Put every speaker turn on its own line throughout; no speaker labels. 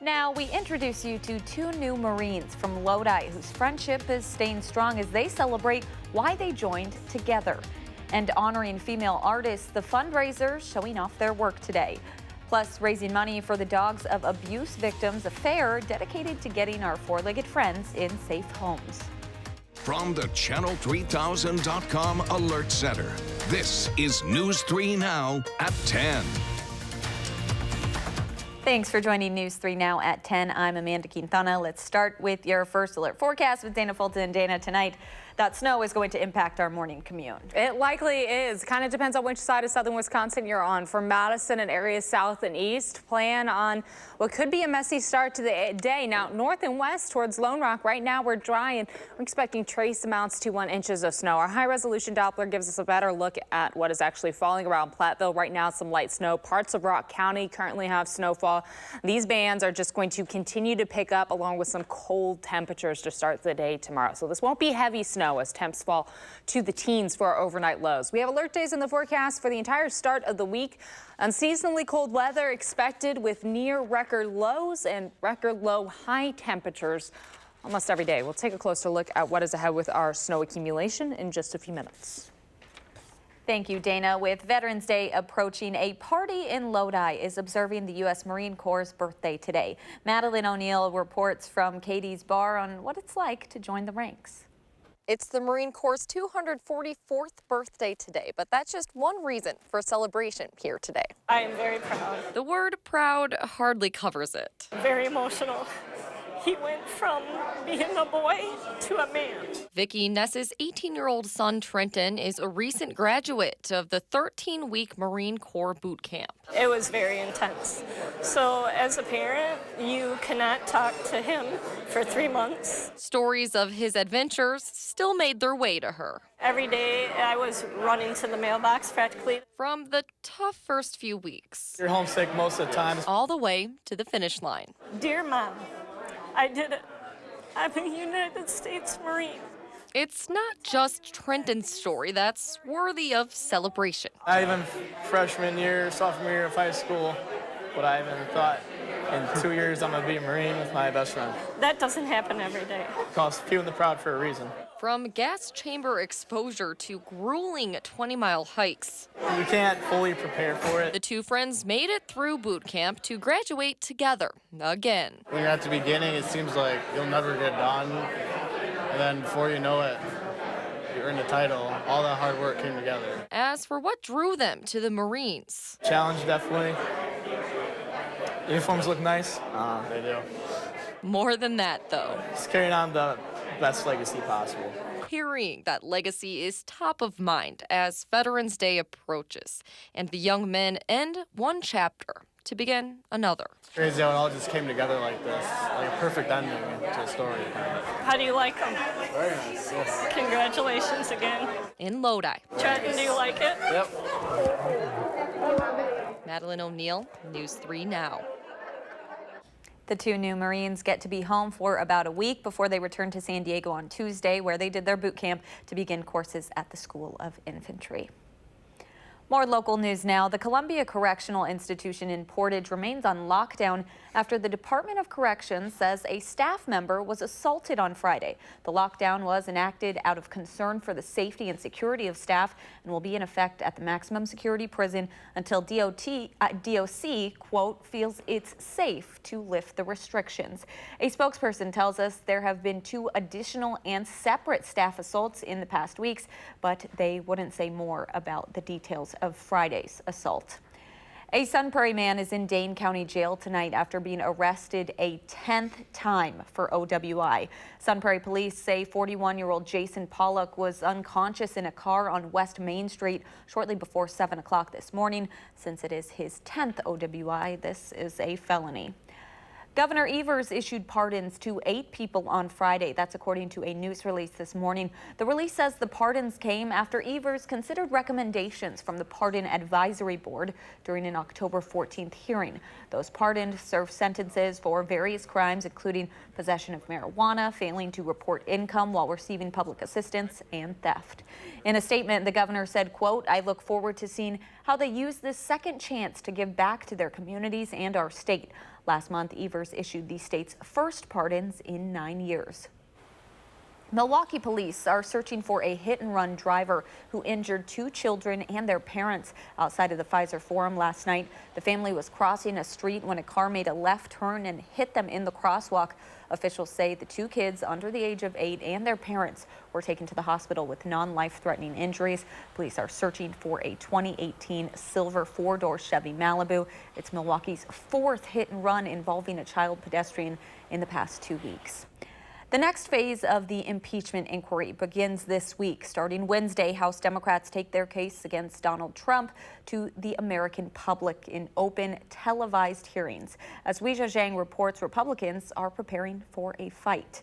Now, we introduce you to two new Marines from Lodi whose friendship is staying strong as they celebrate why they joined together. And honoring female artists, the fundraiser showing off their work today. Plus, raising money for the Dogs of Abuse Victims, a fair dedicated to getting our four-legged friends in safe homes.
From the Channel3000.com Alert Center, this is News 3 Now at 10.
Thanks for joining News 3 Now at 10. I'm Amanda Quintana. Let's start with your first alert forecast with Dana Fulton. Dana, tonight, that snow is going to impact our morning commute.
It likely is. Kind of depends on which side of southern Wisconsin you're on. For Madison and areas south and east, plan on what could be a messy start to the day. Now, north and west towards Lone Rock, right now we're dry and we're expecting trace amounts to 1 inch of snow. Our high-resolution Doppler gives us a better look at what is actually falling around Platteville. Right now, some light snow. Parts of Rock County currently have snowfall. These bands are just going to continue to pick up along with some cold temperatures to start the day tomorrow. So this won't be heavy snow as temps fall to the teens for our overnight lows. We have alert days in the forecast for the entire start of the week. Unseasonably cold weather expected with near record lows and record low high temperatures almost every day. We'll take a closer look at what is ahead with our snow accumulation in just a few minutes.
Thank you, Dana. With Veterans Day approaching, a party in Lodi is observing the U.S. Marine Corps' birthday today. Madeline O'Neill reports from Katie's Bar on what it's like to join the ranks.
It's the Marine Corps' 244th birthday today, but that's just one reason for a celebration here today.
I am very proud.
The word proud hardly covers it.
Very emotional. He went from being a boy to a man.
Vicki Ness's 18-year-old son, Trenton, is a recent graduate of the 13-week Marine Corps boot camp.
It was very intense. So as a parent, you cannot talk to him for 3 months.
Stories of his adventures still made their way to her.
Every day I was running to the mailbox practically.
From the tough first few weeks.
You're homesick most of the time.
All the way to the finish line.
Dear Mom, I did it. I'm a United States Marine.
It's not just Trenton's story that's worthy of celebration.
I even freshman year, sophomore year of high school, but I even thought in 2 years I'm going to be a Marine with my best friend.
That doesn't happen every day.
Calls feeling the proud for a reason.
From gas chamber exposure to grueling 20-mile hikes.
You can't fully prepare for it.
The two friends made it through boot camp to graduate together again.
When you're at the beginning, it seems like you'll never get done. And then before you know it, you earn the title. All that hard work came together.
As for what drew them to the Marines.
Challenge, definitely. Uniforms look nice.
They do.
More than that, though.
Just carrying on the best legacy possible.
Carrying that legacy is top of mind as Veterans Day approaches, and the young men end one chapter to begin another.
Crazy how it all just came together like this, like a perfect ending to a story.
How do you like them?
Very nice, yes.
Congratulations again.
In Lodi.
Trenton, do you like it?
Yep.
Madeline O'Neill, News 3 Now.
The two new Marines get to be home for about a week before they return to San Diego on Tuesday, where they did their boot camp to begin courses at the School of Infantry. More local news now. The Columbia Correctional Institution in Portage remains on lockdown after the Department of Corrections says a staff member was assaulted on Friday. The lockdown was enacted out of concern for the safety and security of staff and will be in effect at the maximum security prison until DOC, quote, feels it's safe to lift the restrictions. A spokesperson tells us there have been 2 additional and separate staff assaults in the past weeks, but they wouldn't say more about the details of Friday's assault. A Sun Prairie man is in Dane County Jail tonight after being arrested a 10th time for OWI. Sun Prairie police say 41-year-old Jason Pollock was unconscious in a car on West Main Street shortly before 7 o'clock this morning. Since it is his 10th OWI, this is a felony. Governor Evers issued pardons to 8 people on Friday. That's according to a news release this morning. The release says the pardons came after Evers considered recommendations from the Pardon Advisory Board during an October 14th hearing. Those pardoned serve sentences for various crimes, including possession of marijuana, failing to report income while receiving public assistance, and theft. In a statement, the governor said, quote, "I look forward to seeing how they use this second chance to give back to their communities and our state. Last month, Evers issued the state's first pardons in 9 years. Milwaukee police are searching for a hit-and-run driver who injured 2 children and their parents outside of the Pfizer Forum last night. The family was crossing a street when a car made a left turn and hit them in the crosswalk. Officials say the 2 kids under the age of 8 and their parents were taken to the hospital with non-life-threatening injuries. Police are searching for a 2018 silver 4-door Chevy Malibu. It's Milwaukee's 4th hit-and-run involving a child pedestrian in the past 2 weeks. The next phase of the impeachment inquiry begins this week. Starting Wednesday, House Democrats take their case against Donald Trump to the American public in open, televised hearings. As Weijia Zhang reports, Republicans are preparing for a fight.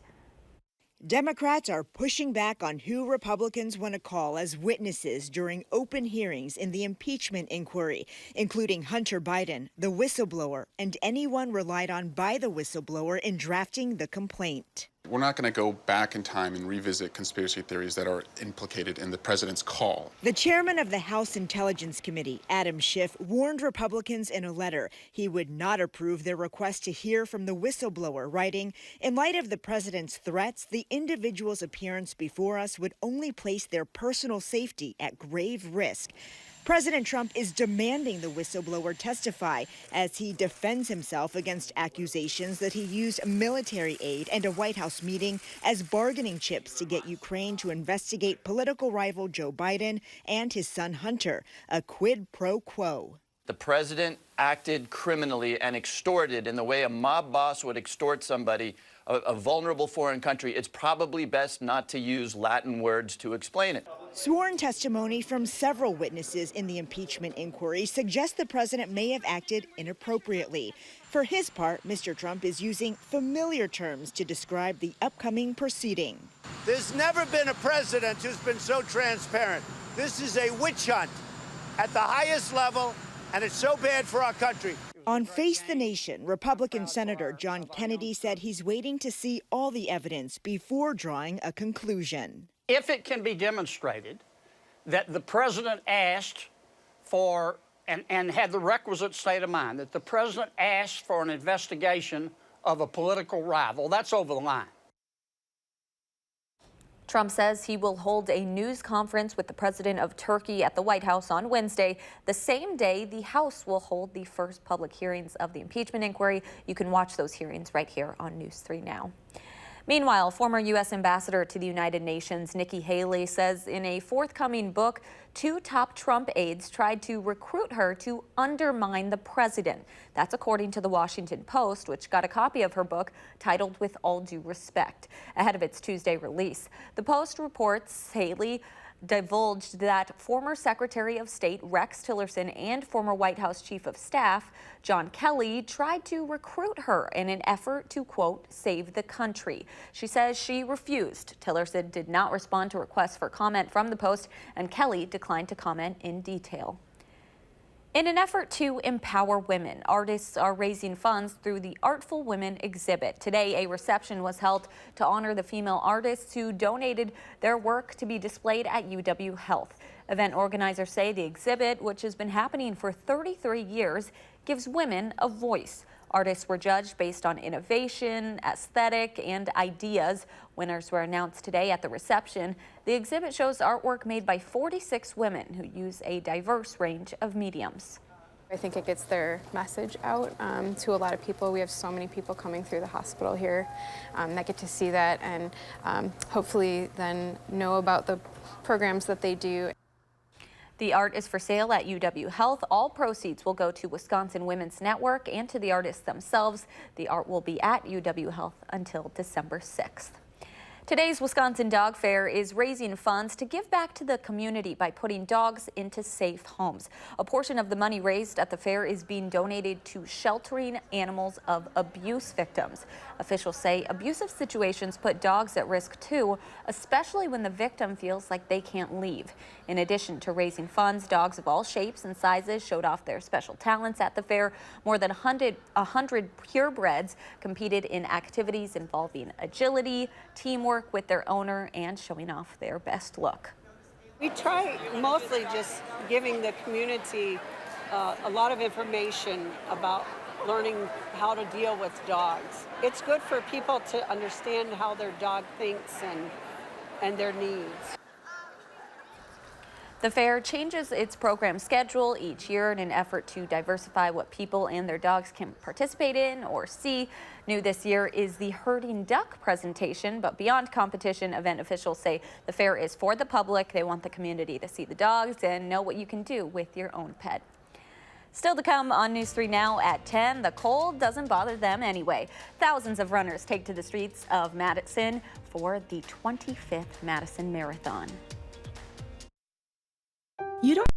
Democrats are pushing back on who Republicans want to call as witnesses during open hearings in the impeachment inquiry, including Hunter Biden, the whistleblower, and anyone relied on by the whistleblower in drafting the complaint.
We're not going to go back in time and revisit conspiracy theories that are implicated in the president's call.
The chairman of the House Intelligence Committee, Adam Schiff, warned Republicans in a letter he would not approve their request to hear from the whistleblower, writing, "In light of the president's threats, the individual's appearance before us would only place their personal safety at grave risk." President Trump is demanding the whistleblower testify as he defends himself against accusations that he used military aid and a White House meeting as bargaining chips to get Ukraine to investigate political rival Joe Biden and his son Hunter, a quid pro quo.
The president acted criminally and extorted in the way a mob boss would extort somebody, a vulnerable foreign country. It's probably best not to use Latin words to explain it.
Sworn testimony from several witnesses in the impeachment inquiry suggests the president may have acted inappropriately. For his part, Mr. Trump is using familiar terms to describe the upcoming proceeding.
There's never been a president who's been so transparent. This is a witch hunt at the highest level, and it's so bad for our country.
On Face the Nation, Republican Senator John Kennedy said he's waiting to see all the evidence before drawing a conclusion.
If it can be demonstrated that the president asked for and had the requisite state of mind, that the president asked for an investigation of a political rival, that's over the line.
Trump says he will hold a news conference with the president of Turkey at the White House on Wednesday, the same day the House will hold the first public hearings of the impeachment inquiry. You can watch those hearings right here on News 3 Now. Meanwhile, former U.S. Ambassador to the United Nations Nikki Haley says in a forthcoming book, 2 top Trump aides tried to recruit her to undermine the president. That's according to the Washington Post, which got a copy of her book titled With All Due Respect ahead of its Tuesday release. The Post reports Haley divulged that former Secretary of State Rex Tillerson and former White House Chief of Staff John Kelly tried to recruit her in an effort to, quote, save the country. She says she refused. Tillerson did not respond to requests for comment from the Post, and Kelly declined to comment in detail. In an effort to empower women, artists are raising funds through the Artful Women exhibit. Today, a reception was held to honor the female artists who donated their work to be displayed at UW Health. Event organizers say the exhibit, which has been happening for 33 years, gives women a voice. Artists were judged based on innovation, aesthetic, and ideas. Winners were announced today at the reception. The exhibit shows artwork made by 46 women who use a diverse range of mediums.
I think it gets their message out to a lot of people. We have so many people coming through the hospital here that get to see that and hopefully then know about the programs that they do.
The art is for sale at UW Health. All proceeds will go to Wisconsin Women's Network and to the artists themselves. The art will be at UW Health until December 6th. Today's Wisconsin Dog Fair is raising funds to give back to the community by putting dogs into safe homes. A portion of the money raised at the fair is being donated to sheltering animals of abuse victims. Officials say abusive situations put dogs at risk too, especially when the victim feels like they can't leave. In addition to raising funds, dogs of all shapes and sizes showed off their special talents at the fair. More than 100 purebreds competed in activities involving agility, teamwork with their owner, and showing off their best look.
We try mostly just giving the community a lot of information about learning how to deal with dogs. It's good for people to understand how their dog thinks and their needs.
The fair changes its program schedule each year in an effort to diversify what people and their dogs can participate in or see. New this year is the herding duck presentation, but beyond competition, event officials say the fair is for the public. They want the community to see the dogs and know what you can do with your own pet. Still to come on News 3 Now at 10, the cold doesn't bother them anyway. Thousands of runners take to the streets of Madison for the 25th Madison Marathon.
You don't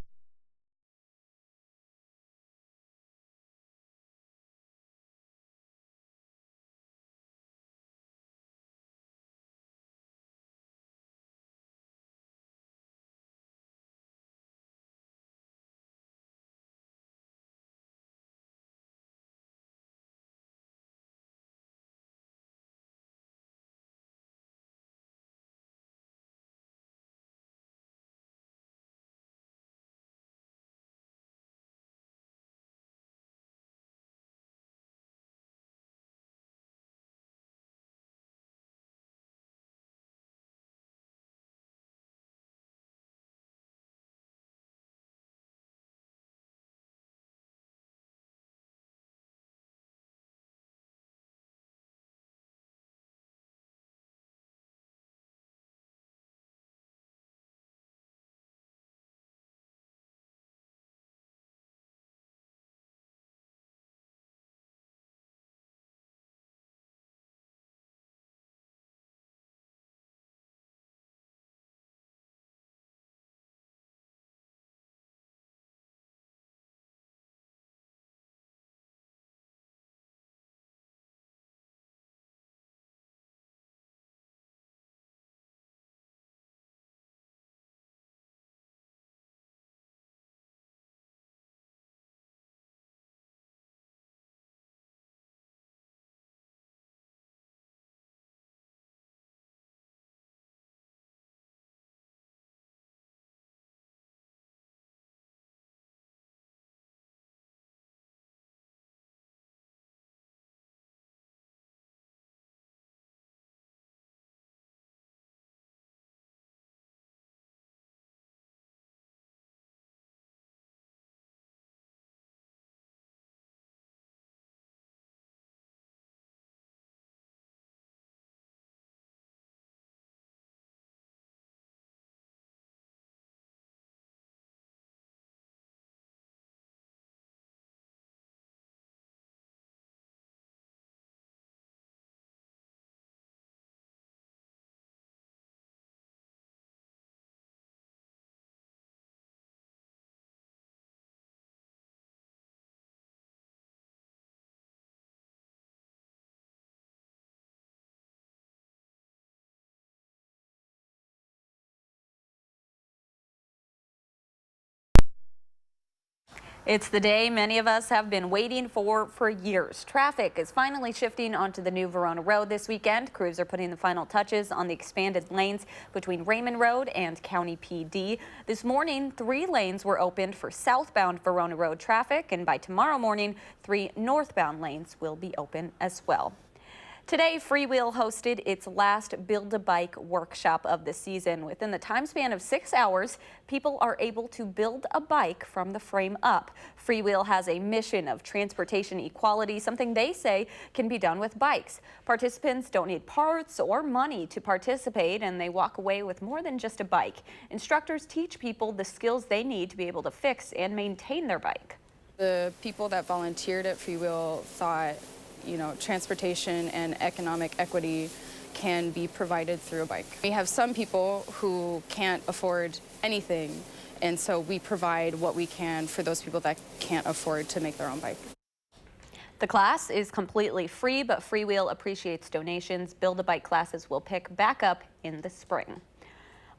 It's the day many of us have been waiting for years. Traffic is finally shifting onto the new Verona Road this weekend. Crews are putting the final touches on the expanded lanes between Raymond Road and County PD. This morning, 3 lanes were opened for southbound Verona Road traffic, and by tomorrow morning, 3 northbound lanes will be open as well. Today, Freewheel hosted its last Build-A-Bike workshop of the season. Within the time span of 6 hours, people are able to build a bike from the frame up. Freewheel has a mission of transportation equality, something they say can be done with bikes. Participants don't need parts or money to participate, and they walk away with more than just a bike. Instructors teach people the skills they need to be able to fix and maintain their bike.
The people that volunteered at Freewheel thought, transportation and economic equity can be provided through a bike. We have some people who can't afford anything, and so we provide what we can for those people that can't afford to make their own bike.
The class is completely free, but Freewheel appreciates donations. Build-A-Bike classes will pick back up in the spring.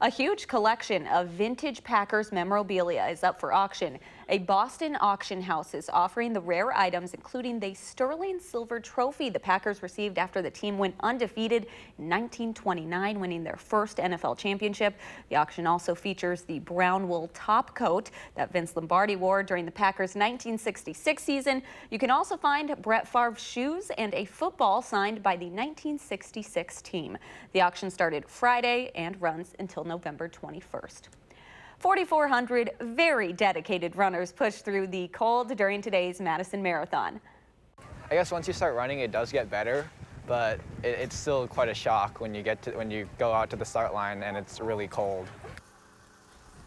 A huge collection of vintage Packers memorabilia is up for auction A Boston auction house is offering the rare items, including the sterling silver trophy the Packers received after the team went undefeated in 1929, winning their first NFL championship. The auction also features the brown wool top coat that Vince Lombardi wore during the Packers' 1966 season. You can also find Brett Favre's shoes and a football signed by the 1966 team. The auction started Friday and runs until November 21st. 4,400 very dedicated runners pushed through the cold during today's Madison Marathon.
I guess once you start running, it does get better, but it's still quite a shock when you go out to the start line and it's really cold.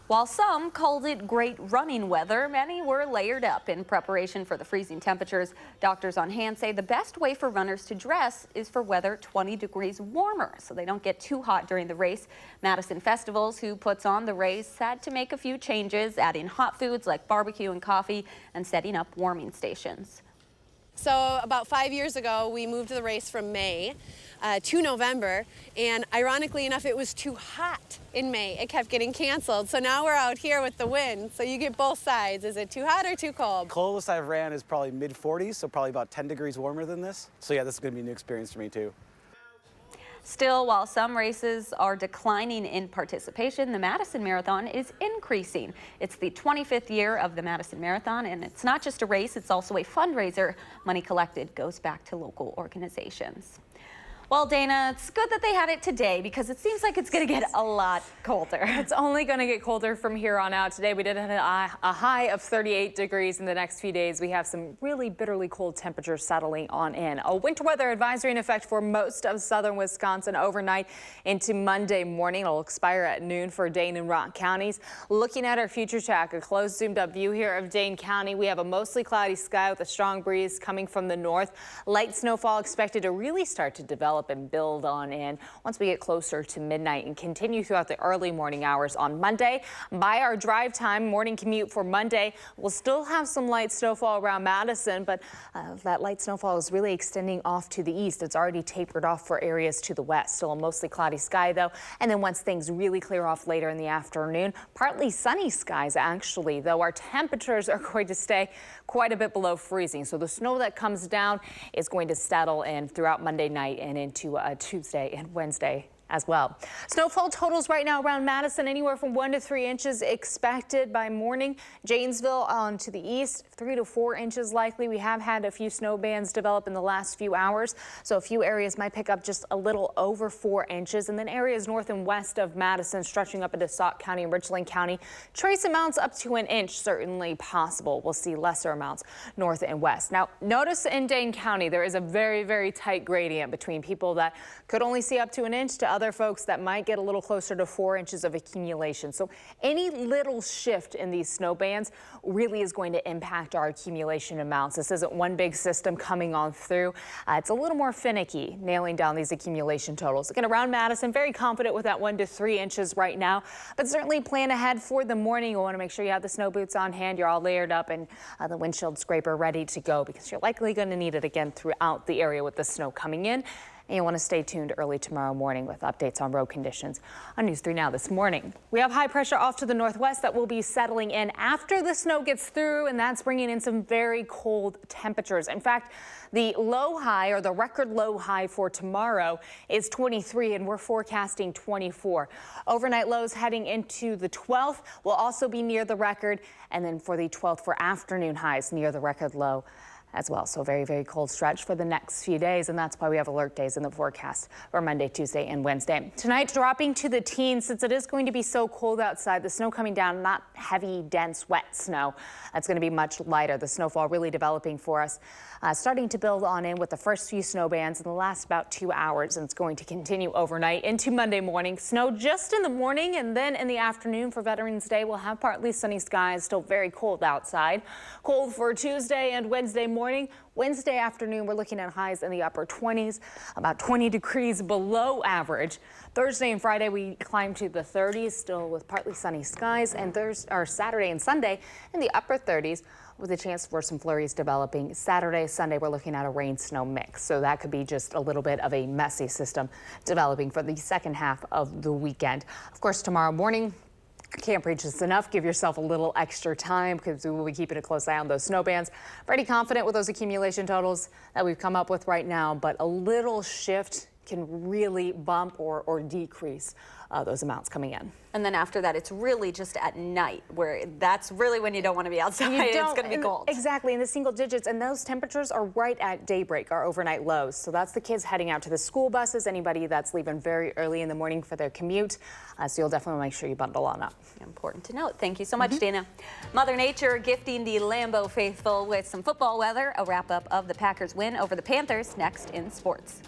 While some called it great running weather, many were layered up in preparation for the freezing temperatures. Doctors on hand say the best way for runners to dress is for weather 20 degrees warmer so they don't get too hot during the race. Madison Festivals, who puts on the race, had to make a few changes, adding hot foods like barbecue and coffee and setting up warming stations.
So about 5 years ago, we moved the race from May to November, and ironically enough, it was too hot in May. It kept getting canceled. So now we're out here with the wind, so you get both sides. Is it too hot or too cold?
Coldest I've ran is probably mid-40s, so probably about 10 degrees warmer than this. So yeah, this is going to be a new experience for me too.
Still, while some races are declining in participation, the Madison Marathon is increasing. It's the 25th year of the Madison Marathon, and it's not just a race, it's also a fundraiser. Money collected goes back to local organizations. Well, Dana, it's good that they had it today because it seems like it's going to get a lot colder.
It's only going to get colder from here on out. Today we did have a high of 38 degrees. In the next few days, we have some really bitterly cold temperatures settling on in. A winter weather advisory in effect for most of southern Wisconsin overnight into Monday morning. It'll expire at noon for Dane and Rock counties. Looking at our future track, a close zoomed up view here of Dane County. We have a mostly cloudy sky with a strong breeze coming from the north. Light snowfall expected to really start to develop and build on in once we get closer to midnight and continue throughout the early morning hours on Monday. By our drive time, morning commute for Monday, we'll still have some light snowfall around Madison, but that light snowfall is really extending off to the east. It's already tapered off for areas to the west. Still a mostly cloudy sky though, and then once things really clear off later in the afternoon, partly sunny skies actually, though our temperatures are going to stay quite a bit below freezing. So the snow that comes down is going to settle in throughout Monday night and into Tuesday and Wednesday as well. Snowfall totals right now around Madison, anywhere from 1 to 3 inches expected by morning. Janesville on to the east, 3 to 4 inches likely. We have had a few snow bands develop in the last few hours, so a few areas might pick up just a little over 4 inches. And then areas north and west of Madison, stretching up into Sauk County and Richland County, trace amounts up to 1 inch certainly possible. We'll see lesser amounts north and west. Now, notice in Dane County, there is a very, very tight gradient between people that could only see up to 1 inch to other folks that might get a little closer to 4 inches of accumulation. So any little shift in these snow bands really is going to impact our accumulation amounts. This isn't one big system coming on through. It's a little more finicky nailing down these accumulation totals. Again, around Madison, very confident with that 1 to 3 inches right now, but certainly plan ahead for the morning. You want to make sure you have the snow boots on hand, you're all layered up, and the windshield scraper ready to go because you're likely going to need it again throughout the area with the snow coming in. And you want to stay tuned early tomorrow morning with updates on road conditions on News 3 Now this morning. We have high pressure off to the northwest that will be settling in after the snow gets through, and that's bringing in some very cold temperatures. In fact, the low high, or the record low high for tomorrow, is 23, and we're forecasting 24. Overnight lows heading into the 12th will also be near the record, and then for the 12th for afternoon highs near the record low as well. So very, very cold stretch for the next few days, and that's why we have alert days in the forecast for Monday, Tuesday, and Wednesday. Tonight, dropping to the teens since it is going to be so cold outside. The snow coming down, not heavy, dense, wet snow. That's going to be much lighter. The snowfall really developing for us, starting to build on in with the first few snow bands in the last about 2 hours, and it's going to continue overnight into Monday morning. Snow just in the morning, and then in the afternoon for Veterans Day, we'll have partly sunny skies, still very cold outside. Cold for Tuesday and Wednesday morning. Wednesday afternoon, we're looking at highs in the upper 20s, about 20 degrees below average. Thursday and Friday, we climb to the 30s, still with partly sunny skies, and Saturday and Sunday in the upper 30s with a chance for some flurries developing. Saturday, Sunday, we're looking at a rain-snow mix, so that could be just a little bit of a messy system developing for the second half of the weekend. Of course, tomorrow morning, can't preach this enough. Give yourself a little extra time because we will be keeping a close eye on those snow bands. Pretty confident with those accumulation totals that we've come up with right now, but a little shift can really bump or decrease those amounts coming in.
And then after that, it's really just at night where that's really when you don't want to be outside. It's going to be cold.
Exactly, in the single digits. And those temperatures are right at daybreak, our overnight lows. So that's the kids heading out to the school buses, anybody that's leaving very early in the morning for their commute. So you'll definitely make sure you bundle on up.
Important to note. Thank you so much, Dana. Mother Nature gifting the Lambeau faithful with some football weather. A wrap-up of the Packers' win over the Panthers next in sports.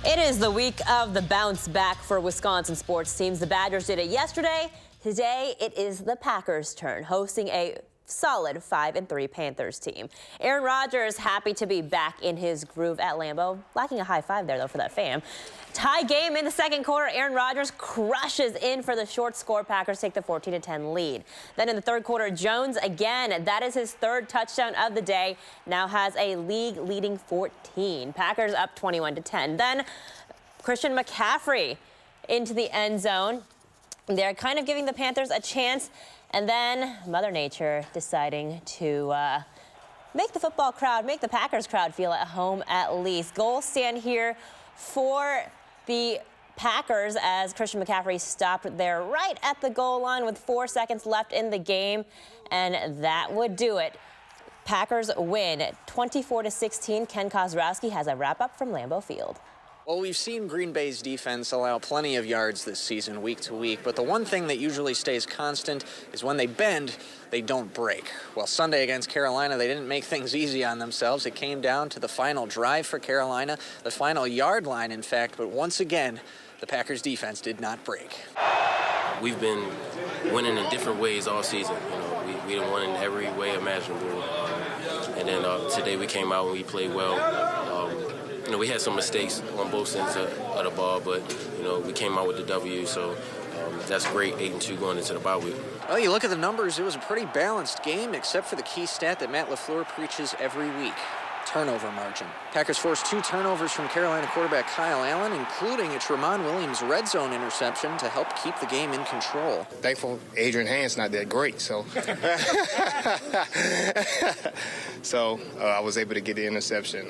It is the week of the bounce back for Wisconsin sports teams. The Badgers did it yesterday. Today, it is the Packers' turn, hosting a solid 5-3 Panthers team. Aaron Rodgers happy to be back in his groove at Lambeau. Lacking a high five there, though, for that fan. Tie game in the second quarter. Aaron Rodgers crushes in for the short score. Packers take the 14-10 lead. Then in the third quarter, Jones again. That is his third touchdown of the day. Now has a league-leading 14. Packers up 21-10. Then Christian McCaffrey into the end zone. They're kind of giving the Panthers a chance. And then Mother Nature deciding to make the football crowd, make the Packers crowd feel at home at least. Goal stand here for the Packers as Christian McCaffrey stopped there right at the goal line with 4 seconds left in the game, and that would do it. Packers win 24-16. Ken Kozrowski has a wrap-up from Lambeau Field.
Well, we've seen Green Bay's defense allow plenty of yards this season, week to week, but the one thing that usually stays constant is when they bend, they don't break. Well, Sunday against Carolina, they didn't make things easy on themselves. It came down to the final drive for Carolina, the final yard line, in fact, but once again, the Packers defense did not break.
We've been winning in different ways all season. We done won in every way imaginable. And then today we came out and we played well. We had some mistakes on both ends of the ball, but, we came out with the W, so that's great, 8-2 going into the bye week.
Well, you look at the numbers, it was a pretty balanced game, except for the key stat that Matt LaFleur preaches every week. Turnover margin. Packers forced 2 turnovers from Carolina quarterback Kyle Allen, including a Tramon Williams red zone interception to help keep the game in control.
Thankful Adrian Hand's not that great, so I was able to get the interception.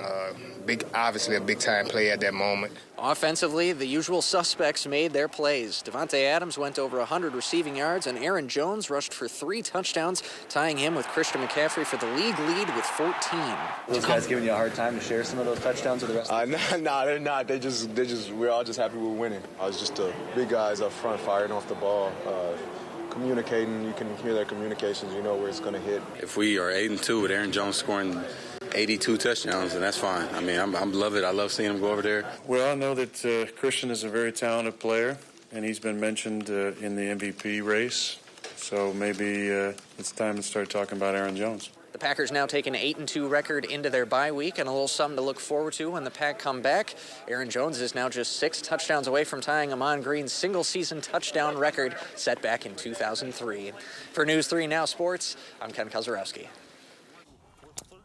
Obviously a big-time play at that moment.
Offensively, the usual suspects made their plays. Devontae Adams went over 100 receiving yards, and Aaron Jones rushed for 3 touchdowns, tying him with Christian McCaffrey for the league lead with 14.
Those guys giving you a hard time to share some of those touchdowns with the rest?
No, they're not. We're all just happy we're winning. I was just the big guys up front firing off the ball, communicating. You can hear their communications. You know where it's going to hit.
If we are 8-2 with Aaron Jones scoring 82 touchdowns, and that's fine. I mean, I love it. I love seeing him go over there.
Well, I know that Christian is a very talented player, and he's been mentioned in the MVP race. So maybe it's time to start talking about Aaron Jones.
The Packers now take an 8-2 record into their bye week, and a little something to look forward to when the Pack come back. Aaron Jones is now just 6 touchdowns away from tying Ahman Green's single-season touchdown record set back in 2003. For News 3 Now Sports, I'm Ken Kozarowski.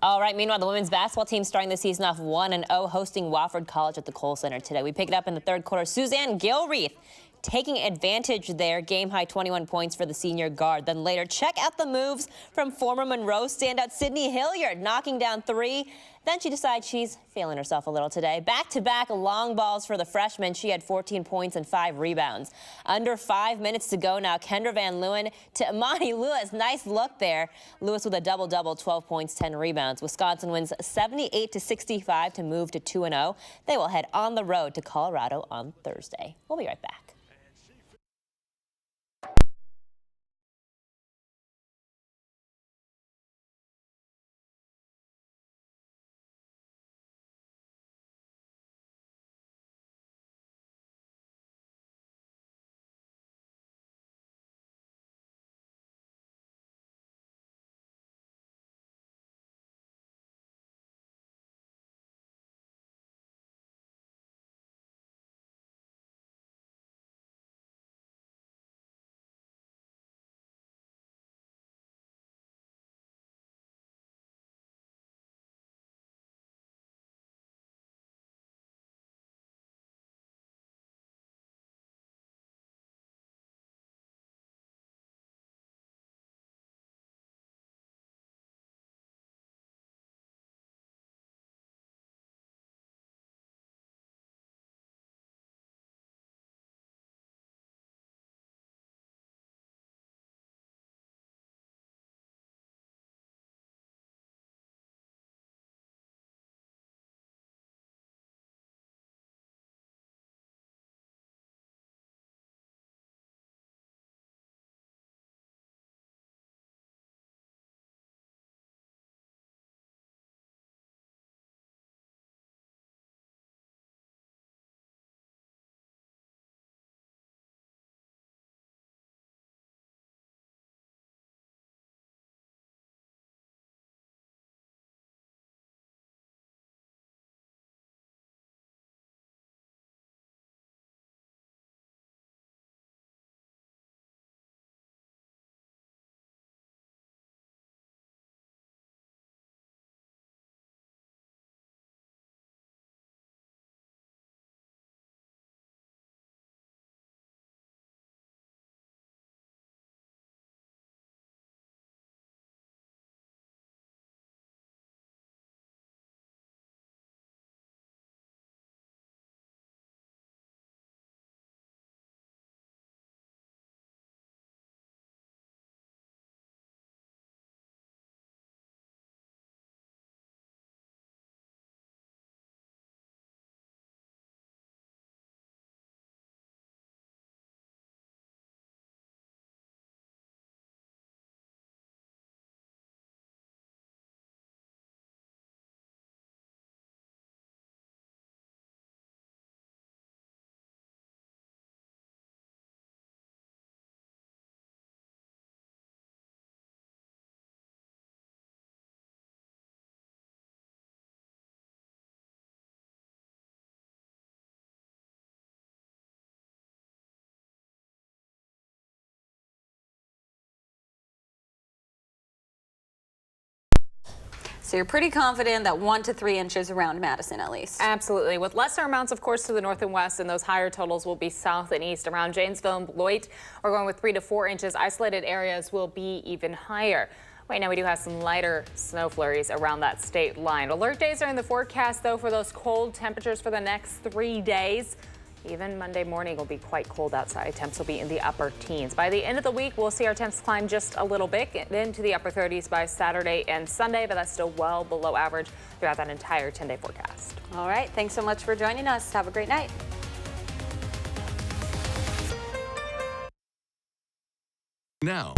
All right, meanwhile, the women's basketball team starting the season off 1-0, hosting Wofford College at the Kohl Center today. We pick it up in the third quarter. Suzanne Gilreath taking advantage there, game-high 21 points for the senior guard. Then later, check out the moves from former Monroe standout Sydney Hilliard, knocking down 3. Then she decides she's feeling herself a little today. Back-to-back long balls for the freshman. She had 14 points and 5 rebounds. Under 5 minutes to go now. Kendra Van Leeuwen to Imani Lewis. Nice look there. Lewis with a double-double, 12 points, 10 rebounds. Wisconsin wins 78-65 to move to 2-0. They will head on the road to Colorado on Thursday. We'll be right back.
So you're pretty confident that 1 to 3 inches around Madison at least.
Absolutely. With lesser amounts, of course, to the north and west, and those higher totals will be south and east. Around Janesville and Beloit, we're going with 3 to 4 inches. Isolated areas will be even higher. Right now, we do have some lighter snow flurries around that state line. Alert days are in the forecast, though, for those cold temperatures for the next 3 days. Even Monday morning will be quite cold outside. Temps will be in the upper teens. By the end of the week, we'll see our temps climb just a little bit into the upper 30s by Saturday and Sunday, but that's still well below average throughout that entire 10-day forecast.
All right. Thanks so much for joining us. Have a great night.
Now,